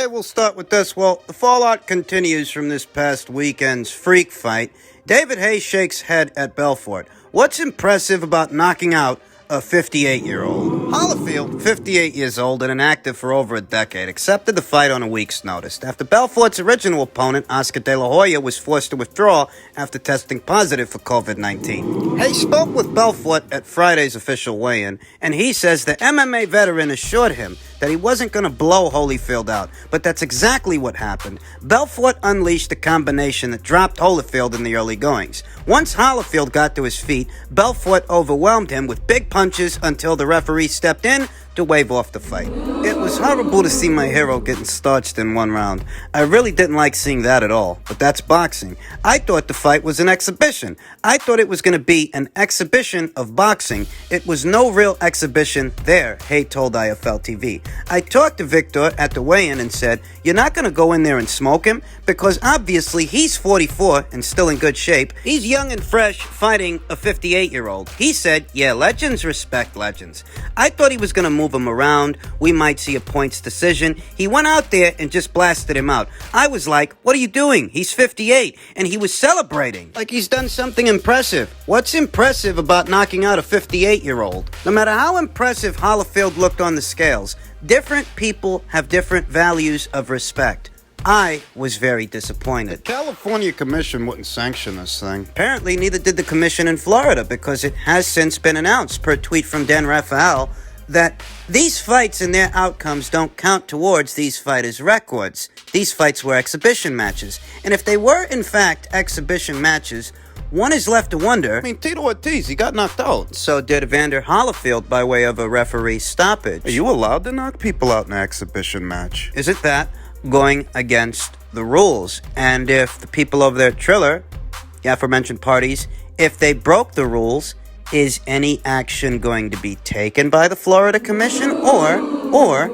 Okay, we'll start with this. Well, the fallout continues from this past weekend's freak fight. David Haye shakes head at Belfort. What's impressive about knocking out a 58-year-old? Holyfield, 58 years old and inactive for over a decade, accepted the fight on a week's notice after Belfort's original opponent, Oscar De La Hoya, was forced to withdraw after testing positive for COVID-19. Haye spoke with Belfort at Friday's official weigh-in, and he says the MMA veteran assured him that he wasn't going to blow Holyfield out, but that's exactly what happened. Belfort unleashed a combination that dropped Holyfield in the early goings. Once Holyfield got to his feet, Belfort overwhelmed him with big punches until the referee stepped in to wave off the fight. It was horrible to see my hero getting starched in one round. I really didn't like seeing that at all, but that's boxing. I thought the fight was an exhibition. I thought it was going to be an exhibition of boxing. It was no real exhibition there, Haye told IFL TV. I talked to Victor at the weigh-in and said, you're not going to go in there and smoke him? Because obviously he's 44 and still in good shape. He's young and fresh fighting a 58-year-old. He said, yeah, legends respect legends. I thought he was going to move him around. We might see a points decision. He went out there and just blasted him out. I was like, what are you doing? He's 58. And he was celebrating like he's done something impressive. What's impressive about knocking out a 58-year-old? No matter how impressive Holyfield looked on the scales, different people have different values of respect. I was very disappointed. The California Commission wouldn't sanction this thing. Apparently, neither did the commission in Florida, because it has since been announced, per tweet from Dan Raphael, that these fights and their outcomes don't count towards these fighters' records. These fights were exhibition matches. And if they were, in fact, exhibition matches, one is left to wonder. I mean, Tito Ortiz, he got knocked out. So did Evander Holyfield by way of a referee stoppage. Are you allowed to knock people out in an exhibition match? Is it that? Going against the rules? And if the people over there at Triller, the aforementioned parties, if they broke the rules, is any action going to be taken by the Florida Commission? Or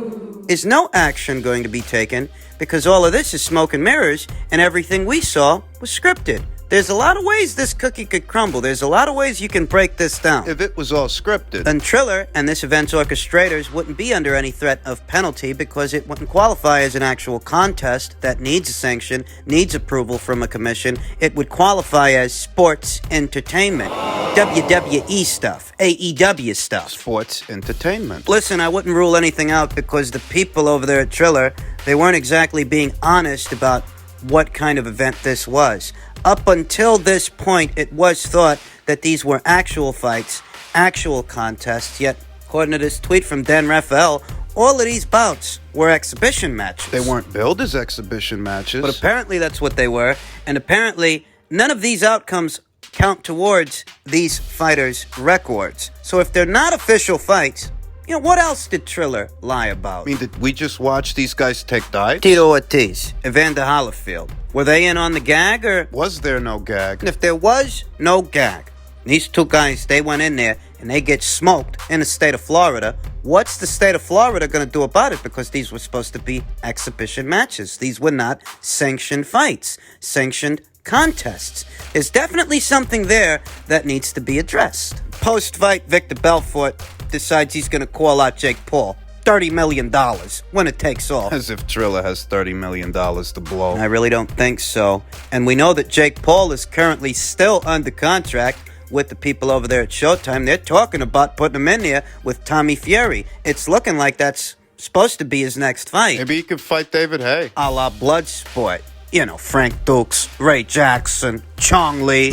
is no action going to be taken because all of this is smoke and mirrors and everything we saw was scripted? There's a lot of ways this cookie could crumble. There's a lot of ways you can break this down. If it was all scripted, then Triller and this event's orchestrators wouldn't be under any threat of penalty because it wouldn't qualify as an actual contest that needs a sanction, needs approval from a commission. It would qualify as sports entertainment. WWE stuff, AEW stuff. Sports entertainment. Listen, I wouldn't rule anything out because the people over there at Triller, they weren't exactly being honest about what kind of event this was. Up until this point, it was thought that these were actual fights, actual contests, yet, according to this tweet from Dan Raphael, all of these bouts were exhibition matches. They weren't billed as exhibition matches. But apparently that's what they were, and apparently none of these outcomes count towards these fighters' records. So if they're not official fights, you know, what else did Triller lie about? I mean, did we just watch these guys take dives? Tito Ortiz, Evander Holyfield. Were they in on the gag, or was there no gag? And if there was no gag, these two guys, they went in there and they get smoked in the state of Florida. What's the state of Florida going to do about it? Because these were supposed to be exhibition matches. These were not sanctioned fights, sanctioned contests. There's definitely something there that needs to be addressed. Post-fight, Victor Belfort decides he's going to call out Jake Paul. $30 million when it takes off. As if Triller has $30 million to blow. I really don't think so. And we know that Jake Paul is currently still under contract with the people over there at Showtime. They're talking about putting him in there with Tommy Fury. It's looking like that's supposed to be his next fight. Maybe he could fight David Haye. A la Bloodsport. You know, Frank Dukes, Ray Jackson, Chong Lee.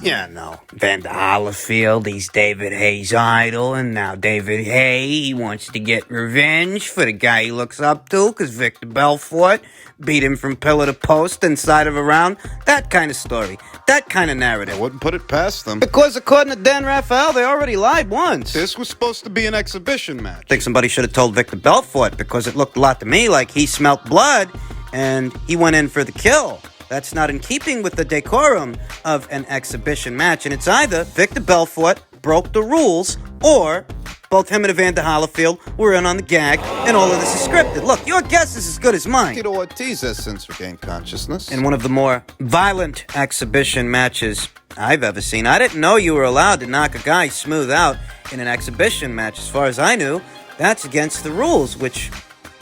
Yeah, no. Evander Holyfield, he's David Haye's idol, and now David Haye, he wants to get revenge for the guy he looks up to, because Victor Belfort beat him from pillar to post inside of a round. That kind of story. That kind of narrative. I wouldn't put it past them. Because according to Dan Raphael, they already lied once. This was supposed to be an exhibition match. I think somebody should have told Victor Belfort, because it looked a lot to me like he smelt blood, and he went in for the kill. That's not in keeping with the decorum of an exhibition match. And it's either Victor Belfort broke the rules or both him and Evander Holyfield were in on the gag, and all of this is scripted. Look, your guess is as good as mine. Tito Ortiz has since regained consciousness. In one of the more violent exhibition matches I've ever seen. I didn't know you were allowed to knock a guy smooth out in an exhibition match. As far as I knew, that's against the rules, which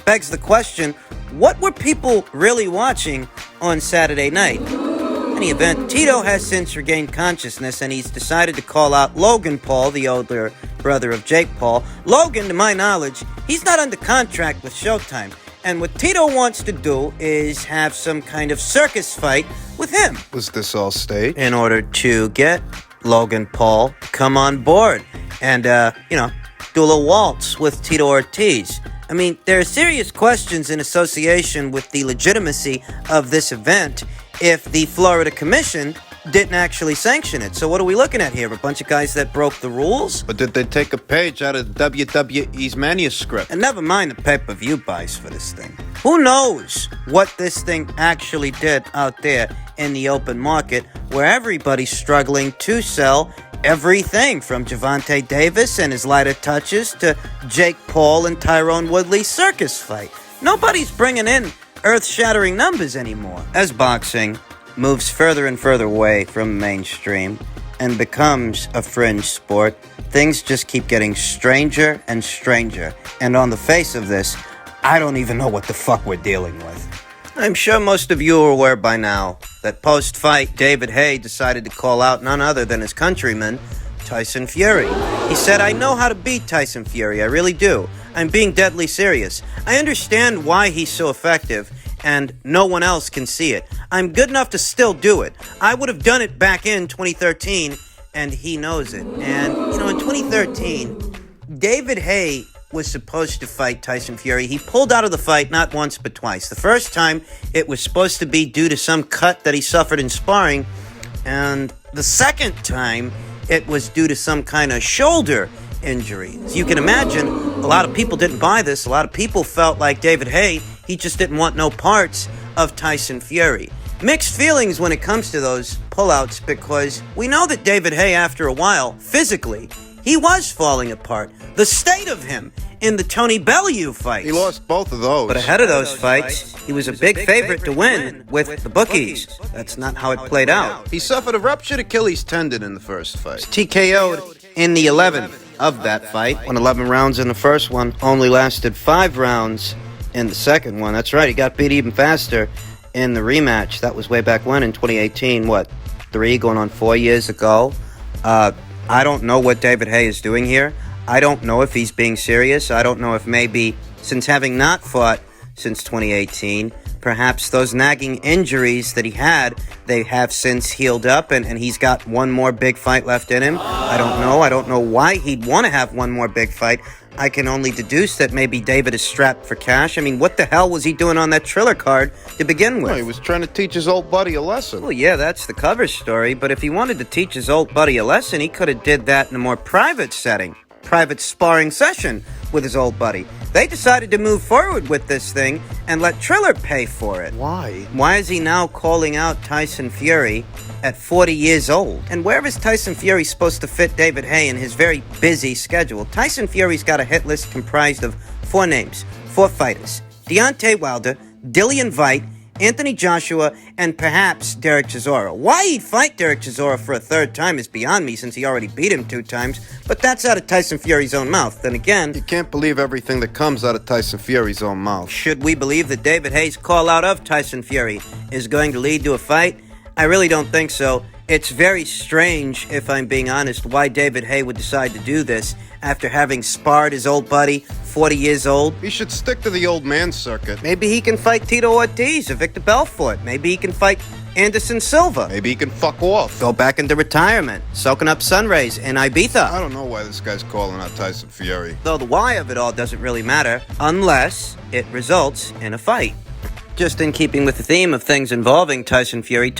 begs the question, what were people really watching on Saturday night? In any event, Tito has since regained consciousness, and he's decided to call out Logan Paul, the older brother of Jake Paul. Logan, to my knowledge, he's not under contract with Showtime. And what Tito wants to do is have some kind of circus fight with him. Was this all staged? In order to get Logan Paul to come on board and, do a little waltz with Tito Ortiz. I mean, there are serious questions in association with the legitimacy of this event if the Florida Commission didn't actually sanction it. So what are we looking at here? A bunch of guys that broke the rules? But did they take a page out of WWE's manuscript? And never mind the pay-per-view buys for this thing. Who knows what this thing actually did out there in the open market, where everybody's struggling to sell everything from Gervonta Davis and his lighter touches to Jake Paul and Tyrone Woodley's circus fight. Nobody's bringing in earth-shattering numbers anymore. As boxing moves further and further away from mainstream and becomes a fringe sport, things just keep getting stranger and stranger. And on the face of this, I don't even know what the fuck we're dealing with. I'm sure most of you are aware by now that post-fight, David Haye decided to call out none other than his countryman, Tyson Fury. He said, "I know how to beat Tyson Fury, I really do. I'm being deadly serious. I understand why he's so effective, and no one else can see it. I'm good enough to still do it. I would have done it back in 2013, and he knows it." And, in 2013, David Haye was supposed to fight Tyson Fury. He pulled out of the fight not once but twice. The first time, it was supposed to be due to some cut that he suffered in sparring, and the second time, it was due to some kind of shoulder injury. As you can imagine, a lot of people didn't buy this. A lot of people felt like David Haye, he just didn't want no parts of Tyson Fury. Mixed feelings when it comes to those pullouts, because we know that David Haye, after a while, physically, he was falling apart. The state of him in the Tony Bellew fight. He lost both of those. But ahead of those fights, he was a big favorite to win with the bookies. That's not how it played out. He suffered a ruptured Achilles tendon in the first fight. TKO'd in the 11th of that fight. Won 11 rounds in the first one, only lasted 5 rounds in the second one. That's right, he got beat even faster in the rematch. That was way back when, in 2018, 3 going on 4 years ago. I don't know what David Haye is doing here. I don't know if he's being serious. I don't know if maybe, since having not fought since 2018, perhaps those nagging injuries that he had, they have since healed up, and he's got one more big fight left in him. I don't know. I don't know why he'd want to have one more big fight. I can only deduce that maybe David is strapped for cash. I mean, what the hell was he doing on that Triller card to begin with? Well, he was trying to teach his old buddy a lesson. Well, yeah, that's the cover story, but if he wanted to teach his old buddy a lesson, he could have did that in a more private setting. Private sparring session with his old buddy. They decided to move forward with this thing and let Triller pay for it. Why? Why is he now calling out Tyson Fury at 40 years old? And where is Tyson Fury supposed to fit David Haye in his very busy schedule? Tyson Fury's got a hit list comprised of 4 names, 4 fighters: Deontay Wilder, Dillian Whyte, Anthony Joshua, and perhaps Derek Chisora. Why he'd fight Derek Chisora for a 3rd time is beyond me, since he already beat him 2 times, but that's out of Tyson Fury's own mouth. Then again, you can't believe everything that comes out of Tyson Fury's own mouth. Should we believe that David Haye's call out of Tyson Fury is going to lead to a fight? I really don't think so. It's very strange, if I'm being honest, why David Haye would decide to do this after having sparred his old buddy, 40 years old. He should stick to the old man circuit. Maybe he can fight Tito Ortiz or Victor Belfort. Maybe he can fight Anderson Silva. Maybe he can fuck off. Go back into retirement, soaking up sun rays in Ibiza. I don't know why this guy's calling out Tyson Fury. Though the why of it all doesn't really matter, unless it results in a fight. Just in keeping with the theme of things involving Tyson Fury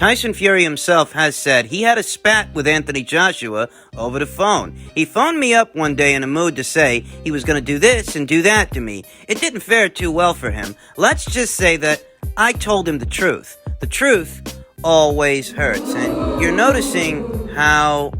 himself has said he had a spat with Anthony Joshua over the phone. He phoned me up one day in a mood to say he was going to do this and do that to me. It didn't fare too well for him. Let's just say that I told him the truth. The truth always hurts. And you're noticing how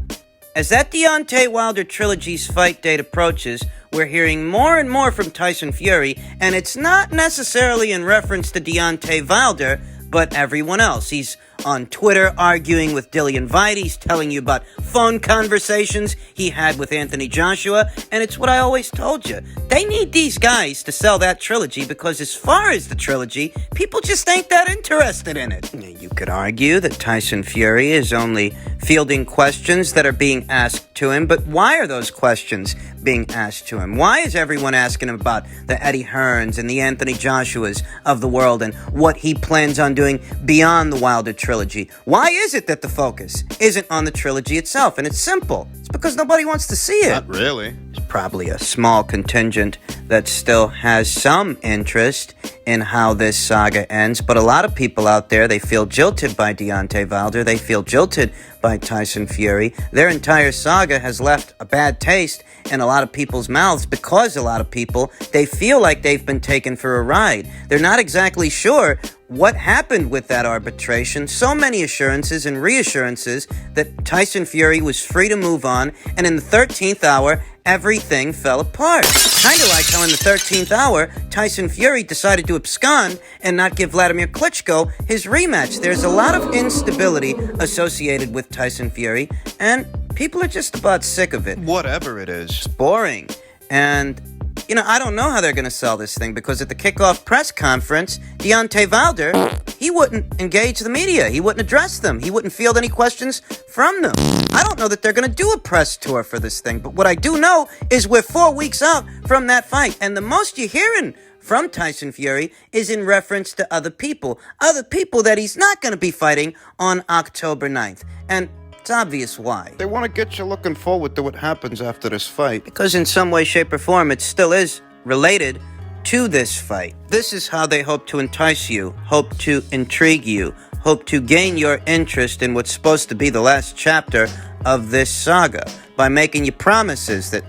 As that Deontay Wilder trilogy's fight date approaches, we're hearing more and more from Tyson Fury, and it's not necessarily in reference to Deontay Wilder, but everyone else. He's on Twitter arguing with Dillian Vite. He's telling you about phone conversations he had with Anthony Joshua, and it's what I always told you. They need these guys to sell that trilogy because as far as the trilogy, people just ain't that interested in it. You could argue that Tyson Fury is only fielding questions that are being asked to him, but why are those questions being asked to him? Why is everyone asking him about the Eddie Hearns and the Anthony Joshuas of the world and what he plans on doing beyond the Wilder trilogy? Why is it that the focus isn't on the trilogy itself? And it's simple. It's because nobody wants to see it. Not really. There's probably a small contingent that still has some interest in how this saga ends, but a lot of people out there, they feel jilted by Deontay Wilder. They feel jilted by Tyson Fury. Their entire saga has left a bad taste in a lot of people's mouths because a lot of people, they feel like they've been taken for a ride. They're not exactly sure what happened with that arbitration. So many assurances and reassurances that Tyson Fury was free to move on, and in the 13th hour, everything fell apart. Kind of like how in the 13th hour, Tyson Fury decided to abscond and not give Vladimir Klitschko his rematch. There's a lot of instability associated with Tyson Fury, and people are just about sick of it. Whatever it is. It's boring. And, I don't know how they're going to sell this thing, because at the kickoff press conference, Deontay Wilder, he wouldn't engage the media. He wouldn't address them. He wouldn't field any questions from them. I don't know that they're going to do a press tour for this thing, but what I do know is we're 4 weeks out from that fight, and the most you're hearing from Tyson Fury is in reference to other people that he's not going to be fighting on October 9th. And it's obvious why. They want to get you looking forward to what happens after this fight. Because in some way, shape, or form, it still is related to this fight. This is how they hope to entice you, hope to intrigue you, hope to gain your interest in what's supposed to be the last chapter of this saga, by making you promises that,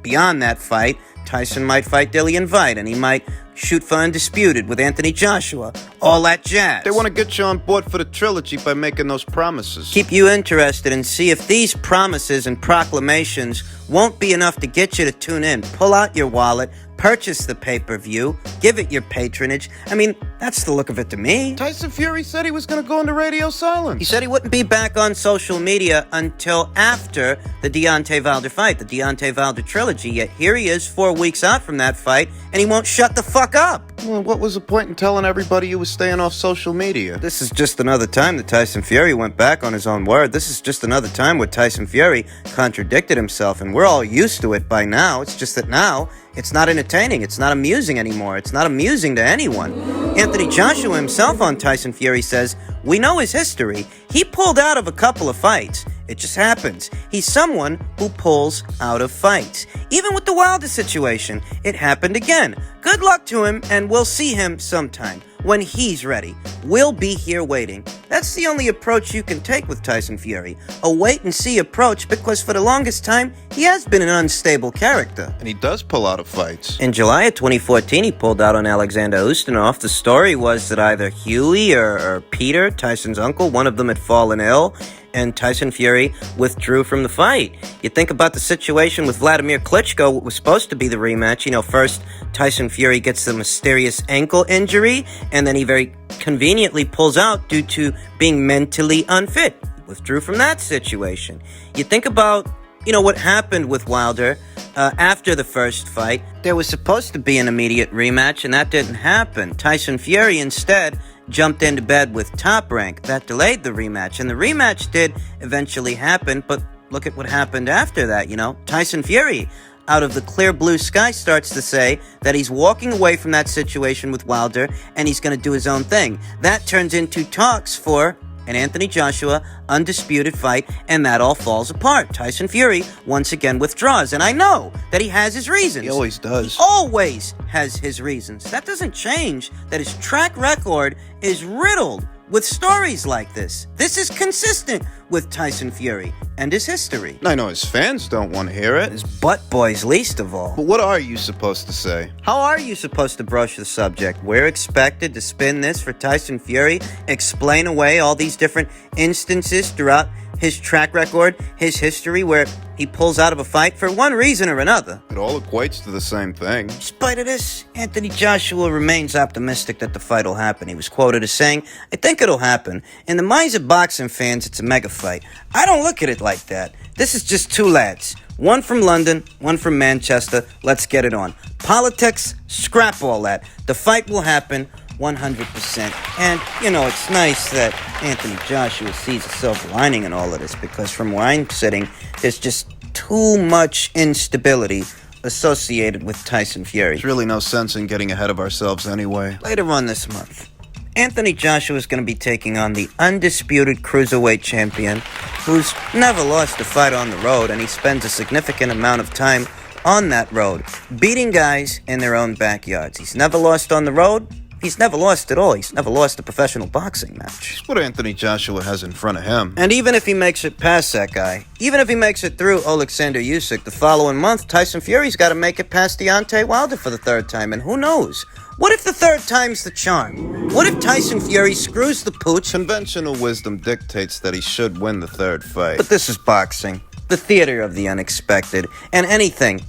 beyond that fight, Tyson might fight Dillian Vite, and he might shoot for Undisputed with Anthony Joshua, all that jazz. They want to get you on board for the trilogy by making those promises. Keep you interested and see if these promises and proclamations won't be enough to get you to tune in. Pull out your wallet, purchase the pay-per-view, give it your patronage. I mean, that's the look of it to me. Tyson Fury said he was going to go into radio silence. He said he wouldn't be back on social media until after the Deontay Wilder fight, the Deontay Wilder trilogy. Yet here he is 4 weeks out from that fight, and he won't shut the fuck up. Well, what was the point in telling everybody you was staying off social media? This is just another time that Tyson Fury went back on his own word. This is just another time where Tyson Fury contradicted himself, and we're all used to it by now. It's just that now it's not entertaining. It's not amusing anymore. It's not amusing to anyone. Anthony Joshua himself on Tyson Fury says, "We know his history. He pulled out of a couple of fights. It just happens. He's someone who pulls out of fights. Even with the Wilder situation, it happened again. Good luck to him, and we'll see him sometime. When he's ready, we'll be here waiting." That's the only approach you can take with Tyson Fury. A wait-and-see approach, because for the longest time, he has been an unstable character. And he does pull out of fights. In July of 2014, he pulled out on Alexander Ustinov. The story was that either Huey or Peter, Tyson's uncle, one of them had fallen ill, and Tyson Fury withdrew from the fight. You think about the situation with Vladimir Klitschko, what was supposed to be the rematch. First Tyson Fury gets the mysterious ankle injury, and then he very conveniently pulls out due to being mentally unfit. He withdrew from that situation. You think about, what happened with Wilder after the first fight. There was supposed to be an immediate rematch, and that didn't happen. Tyson Fury instead jumped into bed with Top Rank. That delayed the rematch, and the rematch did eventually happen, but look at what happened after that, Tyson Fury, out of the clear blue sky, starts to say that he's walking away from that situation with Wilder, and he's going to do his own thing. That turns into talks for an Anthony Joshua Undisputed fight, and that all falls apart. Tyson Fury once again withdraws, and I know that he has his reasons. He always does. He always has his reasons. That doesn't change that his track record is riddled with stories like this. This is consistent with Tyson Fury and his history. I know his fans don't want to hear it. His butt boys least of all. But what are you supposed to say? How are you supposed to broach the subject? We're expected to spin this for Tyson Fury, explain away all these different instances throughout his track record, his history, where he pulls out of a fight for one reason or another. It all equates to the same thing. In spite of this, Anthony Joshua remains optimistic that the fight will happen. He was quoted as saying, "I think it'll happen. In the minds of boxing fans, it's a mega fight. I don't look at it like that. This is just two lads. One from London, one from Manchester. Let's get it on. Politics, scrap all that. The fight will happen 100%. And, it's nice that Anthony Joshua sees a silver lining in all of this, because from where I'm sitting, there's just too much instability associated with Tyson Fury. There's really no sense in getting ahead of ourselves anyway. Later on this month, Anthony Joshua is going to be taking on the undisputed cruiserweight champion, who's never lost a fight on the road, and he spends a significant amount of time on that road, beating guys in their own backyards. He's never lost on the road. He's never lost at all. He's never lost a professional boxing match. That's what Anthony Joshua has in front of him. And even if he makes it past that guy, even if he makes it through Alexander Usyk the following month, Tyson Fury's got to make it past Deontay Wilder for the third time. And who knows? What if the third time's the charm? What if Tyson Fury screws the pooch? Conventional wisdom dictates that he should win the third fight. But this is boxing, the theater of the unexpected, and anything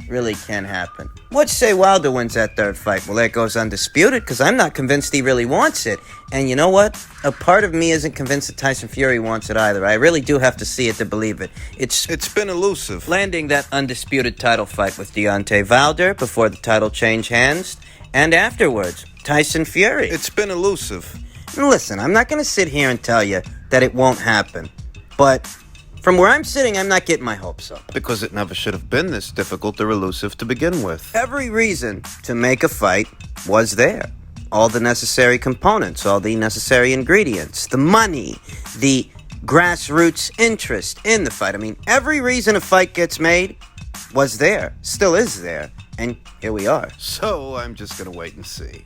really can happen. Let's say Wilder wins that third fight. Well, that goes undisputed, because I'm not convinced he really wants it. And you know what? A part of me isn't convinced that Tyson Fury wants it either. I really do have to see it to believe it. It's been elusive. Landing that undisputed title fight with Deontay Wilder before the title changed hands, and afterwards, Tyson Fury. It's been elusive. And listen, I'm not going to sit here and tell you that it won't happen, but from where I'm sitting, I'm not getting my hopes up. Because it never should have been this difficult or elusive to begin with. Every reason to make a fight was there. All the necessary components, all the necessary ingredients, the money, the grassroots interest in the fight. I mean, every reason a fight gets made was there, still is there, and here we are. So I'm just gonna wait and see.